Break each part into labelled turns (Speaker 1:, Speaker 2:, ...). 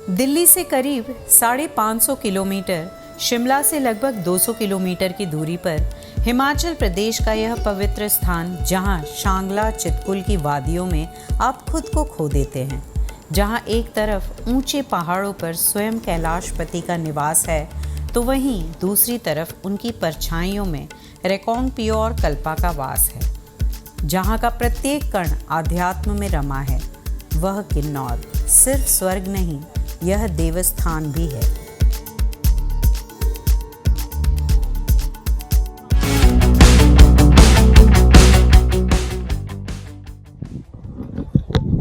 Speaker 1: दिल्ली से करीब 550 किलोमीटर, शिमला से लगभग 200 किलोमीटर की दूरी पर हिमाचल प्रदेश का यह पवित्र स्थान, जहां शांगला चितकुल की वादियों में आप खुद को खो देते हैं, जहां एक तरफ ऊंचे पहाड़ों पर स्वयं कैलाशपति का निवास है, तो वहीं दूसरी तरफ उनकी परछाइयों में रेकोंगपिओ और कल्पा का वास है। जहां का प्रत्येक कण आध्यात्म में रमा है। वह किन्नौर सिर्फ स्वर्ग नहीं, यह देवस्थान भी है।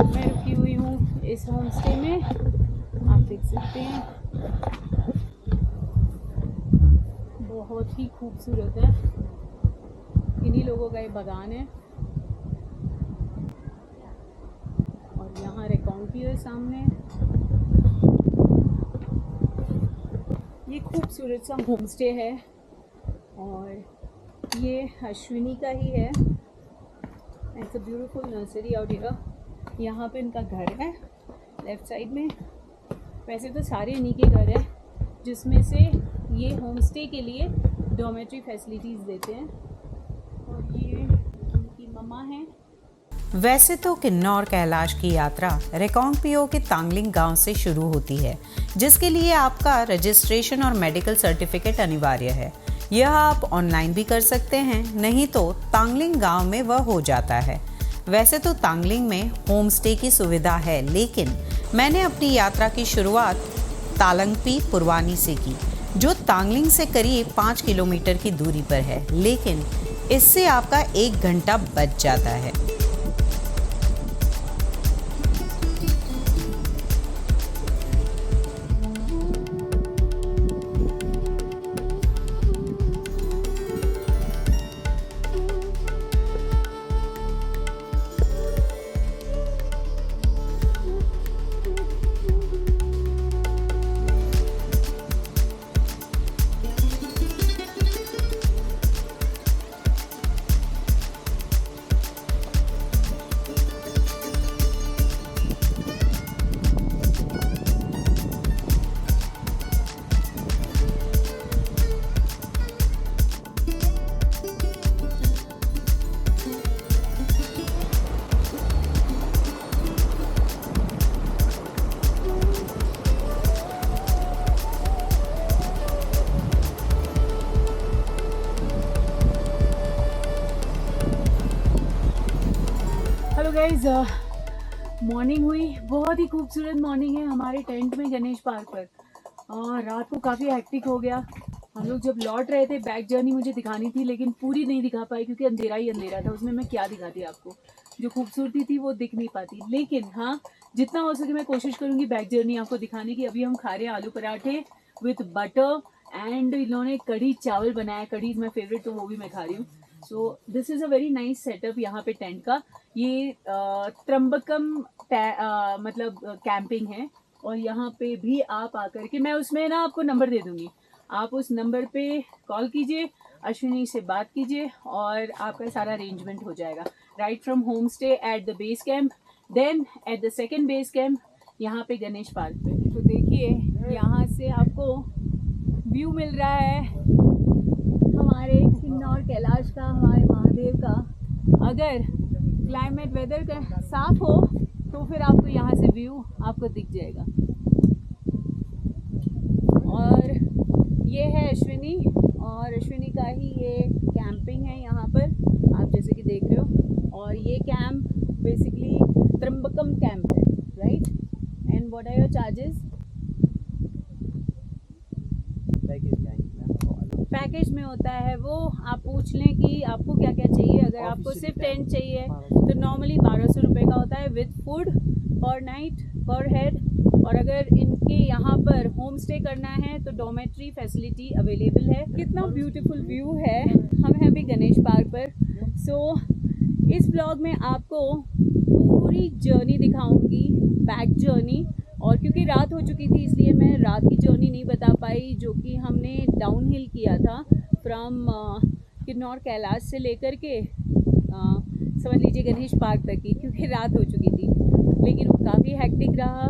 Speaker 2: मैं रुकी हुई हूँ इस होम स्टे में, आप देख सकते हैं। बहुत ही खूबसूरत है। इन्हीं लोगों का ये बागान है और यहाँ रेकोंगपिओ है सामने। ये खूबसूरत सा होम स्टे है और ये अश्विनी का ही है। It's a beautiful nursery out here. यहाँ पे इनका घर है लेफ्ट साइड में। वैसे तो सारे इन्हीं के घर है, जिसमें से ये होम स्टे के लिए डॉर्मेट्री फैसिलिटीज़ देते हैं। और ये उनकी मम्मा हैं।
Speaker 1: वैसे तो किन्नौर कैलाश की यात्रा रेकोंगपिओ के तांगलिंग गांव से शुरू होती है, जिसके लिए आपका रजिस्ट्रेशन और मेडिकल सर्टिफिकेट अनिवार्य है। यह आप ऑनलाइन भी कर सकते हैं, नहीं तो तांगलिंग गांव में वह हो जाता है। वैसे तो तांगलिंग में होम स्टे की सुविधा है, लेकिन मैंने अपनी यात्रा की शुरुआत तालंगपी पुरवानी से की, जो तांगलिंग से करीब 5 किलोमीटर की दूरी पर है, लेकिन इससे आपका 1 घंटा बच जाता है।
Speaker 2: हेलो गाइज, मॉर्निंग हुई। बहुत ही खूबसूरत मॉर्निंग है हमारे टेंट में गणेश पार्क पर। और रात को काफ़ी हेक्टिक हो गया। हम लोग जब लौट रहे थे, बैक जर्नी मुझे दिखानी थी, लेकिन पूरी नहीं दिखा पाई क्योंकि अंधेरा ही अंधेरा था। उसमें मैं क्या दिखाती आपको, जो खूबसूरती थी वो दिख नहीं पाती। लेकिन हाँ, जितना हो सके मैं कोशिश करूँगी बैक जर्नी आपको दिखाने की। अभी हम खा रहे हैं आलू पराठे विथ बटर एंड इन्होंने कढ़ी चावल बनाया। कढ़ी इज़ माई फेवरेट, तो वो भी मैं खा रही हूँ। So this is a very nice setup यहाँ पे टेंट का। ये त्र्यंबकम मतलब कैंपिंग है। और यहाँ पे भी आप आकर के, मैं उसमें ना आपको नंबर दे दूँगी, आप उस नंबर पे कॉल कीजिए, अश्विनी से बात कीजिए और आपका सारा अरेंजमेंट हो जाएगा। Right from home stay at the base camp, then at the second base camp यहाँ पे गणेश पार्क पे। तो देखिए यहाँ से आपको व्यू मिल रहा है हमारे किन्नौर कैलाश का, हमारे महादेव का। अगर क्लाइमेट वेदर का साफ हो तो फिर आपको यहाँ से व्यू आपको दिख जाएगा। और ये है अश्विनी, और अश्विनी का ही ये कैंपिंग है यहाँ पर, आप जैसे कि देख रहे हो। और ये कैंप बेसिकली त्र्यंबकम कैंप है, right? And what are your charges? Package में होता है वो, आप पूछ लें कि आपको क्या क्या चाहिए। अगर आपको सिर्फ टेंट चाहिए तो नॉर्मली 1200 रुपये का होता है विद फूड पर नाइट पर हेड। और अगर इनके यहाँ पर होम स्टे करना है तो डॉर्मेट्री फैसिलिटी अवेलेबल है। कितना ब्यूटीफुल व्यू है। हम हैं अभी गणेश पार्क पर। सो इस ब्लॉग में आपको पूरी जर्नी दिखाऊंगी, बैक जर्नी। और क्योंकि रात हो चुकी थी इसलिए मैं रात की जर्नी नहीं बता पाई, जो कि हमने डाउन हिल किया था फ्रॉम किन्नौर कैलाश से लेकर के समझ लीजिए गणेश पार्क तक की, क्योंकि रात हो चुकी थी। लेकिन वो काफ़ी हेक्टिक रहा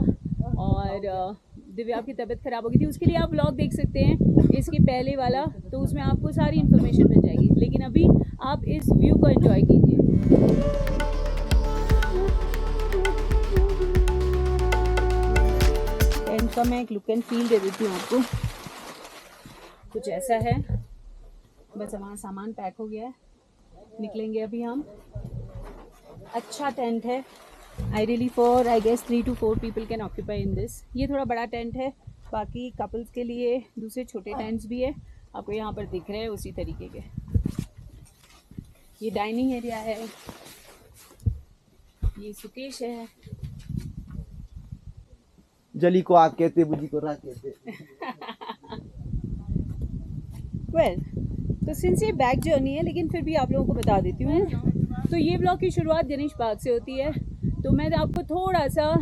Speaker 2: और दिव्या की तबीयत ख़राब हो गई थी, उसके लिए आप व्लॉग देख सकते हैं इसके पहले वाला, तो उसमें आपको सारी इन्फॉर्मेशन मिल जाएगी। लेकिन अभी आप इस व्यू को एंजॉय कीजिए। टेंट का मैं एक लुक एंड फील दे देती हूँ आपको। कुछ ऐसा है, बस हमारा सामान पैक हो गया है, निकलेंगे अभी हम। अच्छा टेंट है, ideally for I guess 3 to 4 people can occupy in this. ये थोड़ा बड़ा टेंट है, बाकी कपल्स के लिए दूसरे छोटे टेंट्स भी है, आपको यहाँ पर दिख रहे हैं उसी तरीके के। ये डाइनिंग एरिया है, ये सुकेश है।
Speaker 3: जली को आग कहते, बुजी को रात कहते।
Speaker 2: वेल, तो सिंस ये बैक जर्नी है, लेकिन फिर भी आप लोगों को बता देती हूँ। तो ये ब्लॉग की शुरुआत गणेश पार्क से होती है, तो मैं आपको थोड़ा सा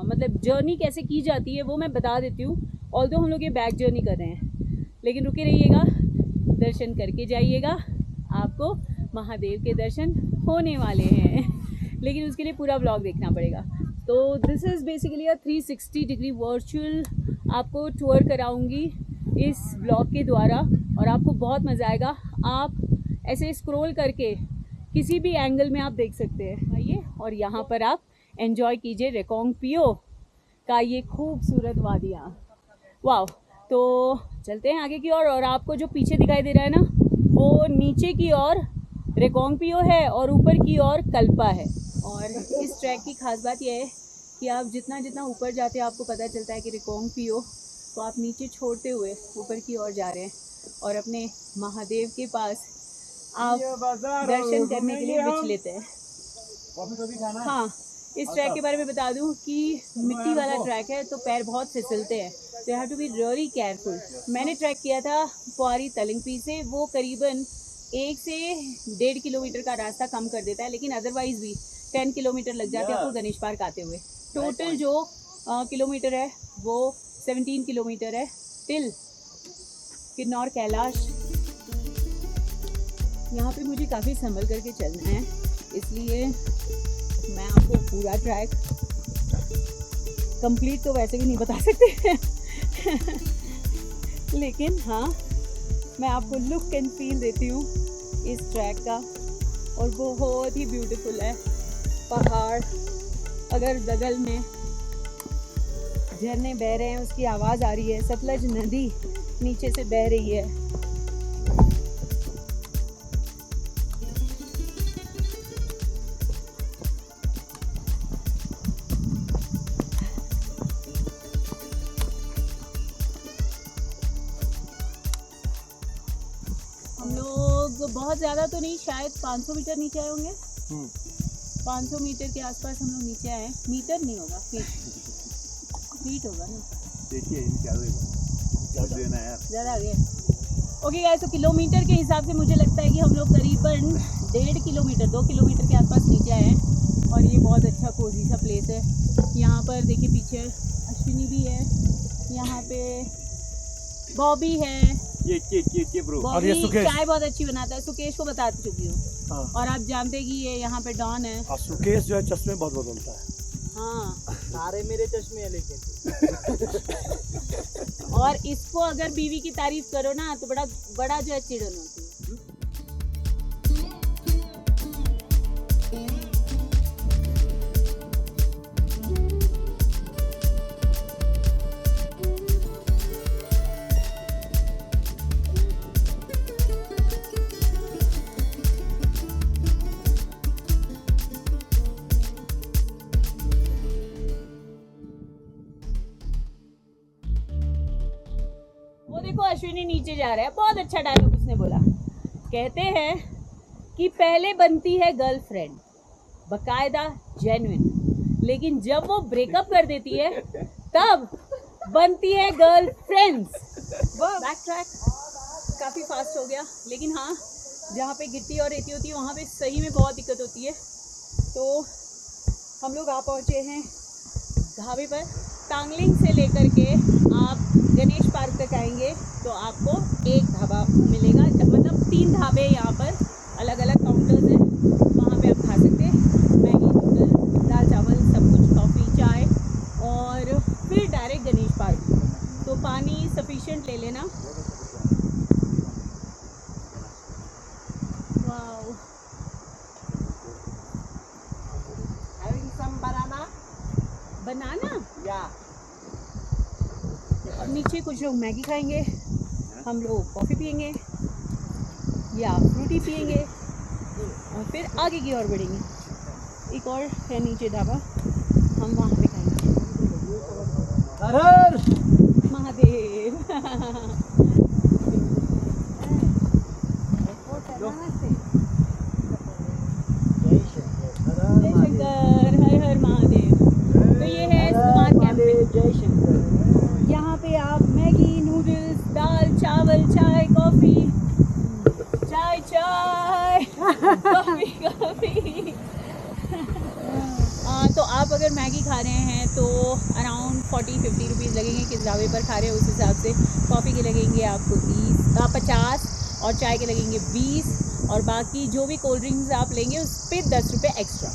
Speaker 2: मतलब जर्नी कैसे की जाती है वो मैं बता देती हूँ। ऑल्दो हम लोग ये बैक जर्नी कर रहे हैं, लेकिन रुके रहिएगा, दर्शन करके जाइएगा, आपको महादेव के दर्शन होने वाले हैं। लेकिन उसके लिए पूरा ब्लॉग देखना पड़ेगा। तो this is basically a 360 degree virtual आपको टूर कराऊंगी इस ब्लॉग के द्वारा, और आपको बहुत मज़ा आएगा। आप ऐसे स्क्रॉल करके किसी भी एंगल में आप देख सकते हैं। आइए और यहाँ पर आप एंजॉय कीजिए रेकोंगपियो का ये खूबसूरत वादियाँ। वाह, तो चलते हैं आगे की ओर। और आपको जो पीछे दिखाई दे रहा है ना, वो नीचे की ओर रेकोंगपियो है और ऊपर की ओर कल्पा है। और इस ट्रैक की खास बात यह है कि आप जितना जितना ऊपर जाते हैं आपको पता चलता है कि रेकोंगपियो तो आप नीचे छोड़ते हुए ऊपर की ओर जा रहे हैं, और अपने महादेव के पास आप दर्शन करने के लिए विचलित है। हाँ, इस ट्रैक के बारे में बता दूं कि मिट्टी वाला ट्रैक है, तो पैर बहुत फिसलते हैं, तो you have to be really careful. मैंने ट्रैक किया था पुआरी तलिंगपी से, वो करीबन 1 से 1.5 किलोमीटर का रास्ता कम कर देता है, लेकिन अदरवाइज भी 10 किलोमीटर लग जाते हैं आपको गणेश पार्क आते हुए। टोटल जो किलोमीटर है वो 17 किलोमीटर है टिल किन्नौर कैलाश। यहाँ पे मुझे काफ़ी संभल करके चलना है, इसलिए मैं आपको पूरा ट्रैक कंप्लीट तो वैसे भी नहीं बता सकते लेकिन हाँ, मैं आपको लुक एंड फील देती हूँ इस ट्रैक का, और बहुत ही ब्यूटीफुल है। पहाड़, अगर बगल में झरने बह रहे हैं, उसकी आवाज़ आ रही है, सतलज नदी नीचे से बह रही है। हम लोग बहुत ज़्यादा तो नहीं, शायद 500 मीटर नीचे आए होंगे। 500 मीटर के आसपास हम लोग नीचे आए हैं। मीटर नहीं होगा, फीट होगा ना।
Speaker 3: देखिए
Speaker 2: ज़्यादा आ गया। ओके गाइस, तो किलोमीटर के हिसाब से मुझे लगता है कि हम लोग करीबन 1.5 किलोमीटर 2 किलोमीटर के आसपास नीचे आए हैं। और ये बहुत अच्छा कोजी सा प्लेस है। यहाँ पर देखिए पीछे अश्विनी भी है, यहाँ पे बॉबी है।
Speaker 3: ये ब्रो।
Speaker 2: और ये सुकेश चाय बहुत अच्छी बनाता है, सुकेश को बता चुकी हूँ। हाँ। और आप जानते हैं कि ये यहाँ पे डॉन है।
Speaker 4: और सुकेश जो है चश्मे बहुत बदलता है।
Speaker 2: हाँ,
Speaker 3: सारे मेरे चश्मे हैं लेकिन
Speaker 2: और इसको अगर बीवी की तारीफ करो ना तो बड़ा जो है चिड़न होती है। वो देखो अश्विनी नीचे जा रहा है, बहुत अच्छा डायलॉग उसने बोला। कहते हैं कि पहले बनती है गर्लफ्रेंड बकायदा जेन्युइन, लेकिन जब वो ब्रेकअप कर देती है तब बनती है गर्लफ्रेंड्स। बैक ट्रैक काफ़ी फास्ट हो गया, लेकिन हाँ, जहाँ पे गिट्टी और रेती होती है वहाँ पे सही में बहुत दिक्कत होती है। तो हम लोग आ पहुँचे हैं ढाबे पर। टांगलिंग से लेकर के आप गणेश पार्क तक आएंगे तो आपको एक ढाबा मिलेगा, मतलब 3 ढाबे यहाँ पर, अलग अलग काउंटर्स हैं, वहाँ पे आप खा सकते हैं मैगी, नूडल, दाल चावल सब कुछ, कॉफ़ी, चाय, और फिर डायरेक्ट मोमेंट ले लेना। Wow,
Speaker 3: Having some banana?
Speaker 2: बनाना।
Speaker 3: Yeah.
Speaker 2: अब नीचे कुछ लोग मैगी खाएंगे, हम लोग कॉफ़ी पियेंगे या फ्रूटी पियेंगे और फिर आगे की ओर बढ़ेंगे। एक और है नीचे ढाबा, हम वहाँ पे खाएंगे। महादेव। जय शंकर, हर हर महादेव। तो ये है कुमार कैंपिंग।
Speaker 3: जय शंकर।
Speaker 2: यहाँ पे आप मैगी, नूडल्स, दाल, चावल, चाय, कॉफ़ी, चाय चाय, कॉफ़ी कॉफ़ी। तो आप अगर मैगी खा रहे हैं तो अराउंड 40-50 रुपीज़ लगेंगे, किस ढाबे पर खा रहे हैं उस हिसाब से। कॉफ़ी के लगेंगे आपको 50 और चाय के लगेंगे 20, और बाकी जो भी कोल्ड ड्रिंक्स आप लेंगे उस पर 10 रुपये एक्स्ट्रा।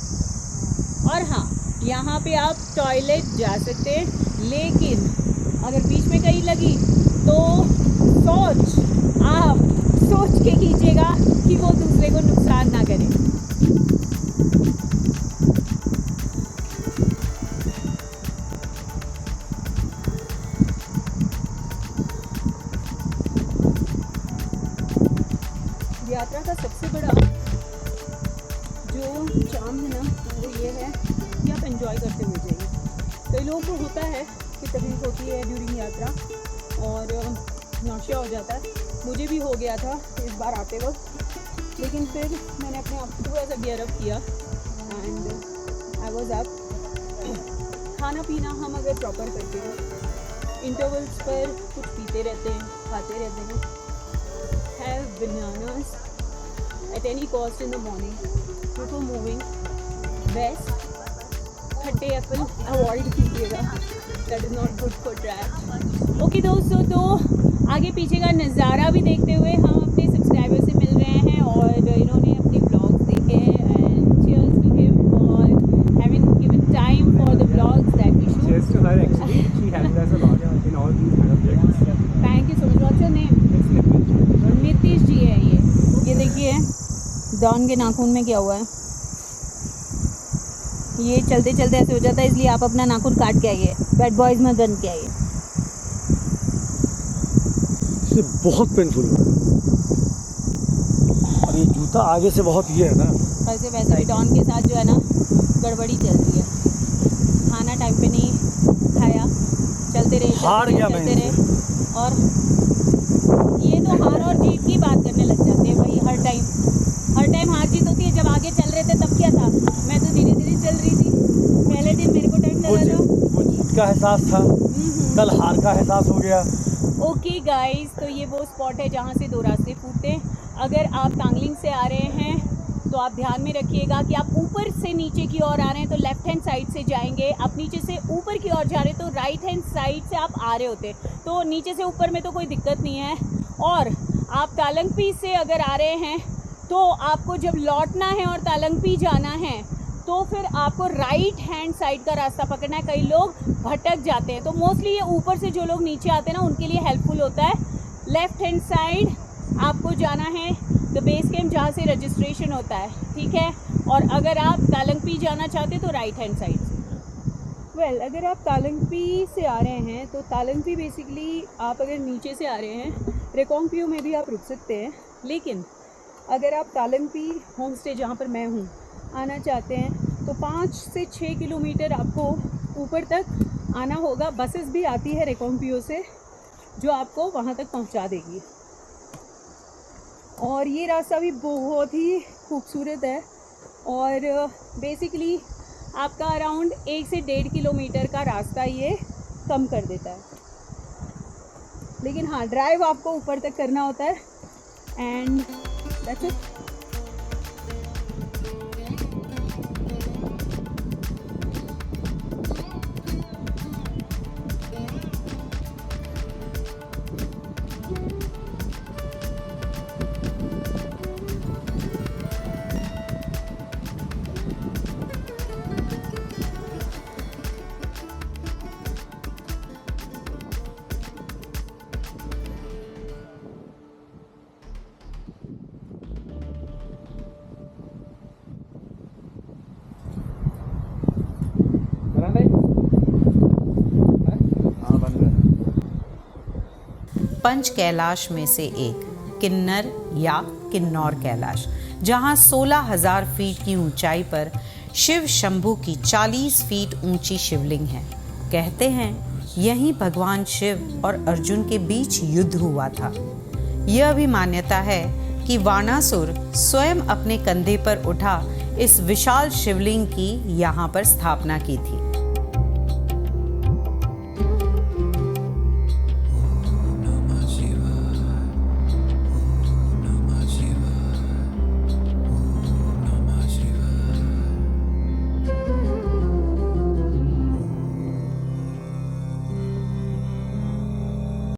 Speaker 2: और हाँ, यहाँ पे आप टॉयलेट जा सकते हैं, लेकिन अगर बीच में कहीं लगी तो आप सोच के कीजिएगा कि वो दूसरे को नुकसान ना करे। यात्रा का सबसे बड़ा जो चार्म है ना, वो ये है कि आप एंजॉय करते हुए जाइए। कई लोगों को होता है कि तकलीफ होती है ड्यूरिंग यात्रा और नौशिया हो जाता है, मुझे भी हो गया था इस बार आते वक्त, लेकिन फिर मैंने अपने आप को थोड़ा सा गियर अप किया एंड आई वाज अप। खाना पीना हम अगर प्रॉपर करते हैं, इंटरवल्स पर कुछ पीते रहते हैं, खाते रहते हैं, have bananas at any cost in the morning before moving, best। खट्टे एप्पल अवॉइड कीजिएगा, that is not good for track. Okay दोस्तों, तो आगे पीछे का नज़ारा भी देखते हुए हम अपने सब्सक्राइबर से मिल रहे हैं और इन्होंने अपने ब्लॉग्स देखे हैं and cheers to him for having given time for the vlogs that we shoot।
Speaker 5: Cheers to her actually. She helped us a lot in all these kind of things.
Speaker 2: Thank you so much। What's your name?
Speaker 5: It's Nitish.
Speaker 2: Nitish ji है ये देखिए don के नाखून में क्या हुआ है। ये चलते चलते ऐसे हो जाता है, इसलिए आप अपना नाखून काट के आइए, बैड बॉयज़ में बन के आइए।
Speaker 4: इससे बहुत पेनफुल है और ये जूता आगे से बहुत ये है ना।
Speaker 2: वैसे भी डॉन के साथ जो है ना गड़बड़ी चल रही है, खाना टाइम पे नहीं खाया, चलते
Speaker 4: हार गया मैं
Speaker 2: रहे और ये तो हार और जीत की बात करने लग जाते हैं भाई। हर टाइम हार जीत होती है। जब आगे चल रहे थे तब क्या था, मैं तो धीरे धीरे चल रही थी, पहले दिन मेरे को टाइम लगा था,
Speaker 4: वो जीत का एहसास था, कल हार का एहसास हो गया।
Speaker 2: ओके गाइस, तो ये वो स्पॉट है जहाँ से दो रास्ते फूटते हैं। अगर आप तांगलिंग से आ रहे हैं तो आप ध्यान में रखिएगा कि आप ऊपर से नीचे की ओर आ रहे हैं तो लेफ्ट हैंड साइड से जाएंगे, आप नीचे से ऊपर की ओर जा रहे हैं तो राइट हैंड साइड से आप आ रहे होते, तो नीचे से ऊपर में तो कोई दिक्कत नहीं है। और आप तालंगपी से अगर आ रहे हैं तो आपको जब लौटना है और तालंगपी जाना है तो फिर आपको राइट हैंड साइड का रास्ता पकड़ना है। कई लोग भटक जाते हैं, तो मोस्टली ये ऊपर से जो लोग नीचे आते हैं ना उनके लिए हेल्पफुल होता है। लेफ़्ट हैंड साइड आपको जाना है द बेस कैंप जहाँ से रजिस्ट्रेशन होता है, ठीक है। और अगर आप तालंगपी जाना चाहते हैं तो राइट हैंड साइड से। अगर आप तालंगपी से आ रहे हैं तो तालंगपी बेसिकली आप अगर नीचे से आ रहे हैं रेकोंगपियो में भी आप रुक सकते हैं, लेकिन अगर आप तालंगपी होम स्टे जहाँ पर मैं हूँ आना चाहते हैं तो 5 से 6 किलोमीटर आपको ऊपर तक आना होगा। बसेस भी आती है रेकोंगपियो से जो आपको वहाँ तक पहुँचा देगी। और ये रास्ता भी बहुत ही खूबसूरत है और बेसिकली आपका अराउंड 1 से 1.5 किलोमीटर का रास्ता ये कम कर देता है। लेकिन हाँ, ड्राइव आपको ऊपर तक करना होता है एंड दैट्स इट।
Speaker 1: पंच कैलाश में से एक, किन्नर या किन्नौर कैलाश, जहां 16,000 फीट की ऊंचाई पर शिव शंभू की 40 फीट ऊंची शिवलिंग है। कहते हैं यहीं भगवान शिव और अर्जुन के बीच युद्ध हुआ था। यह भी मान्यता है कि वाणासुर स्वयं अपने कंधे पर उठा इस विशाल शिवलिंग की यहाँ पर स्थापना की थी।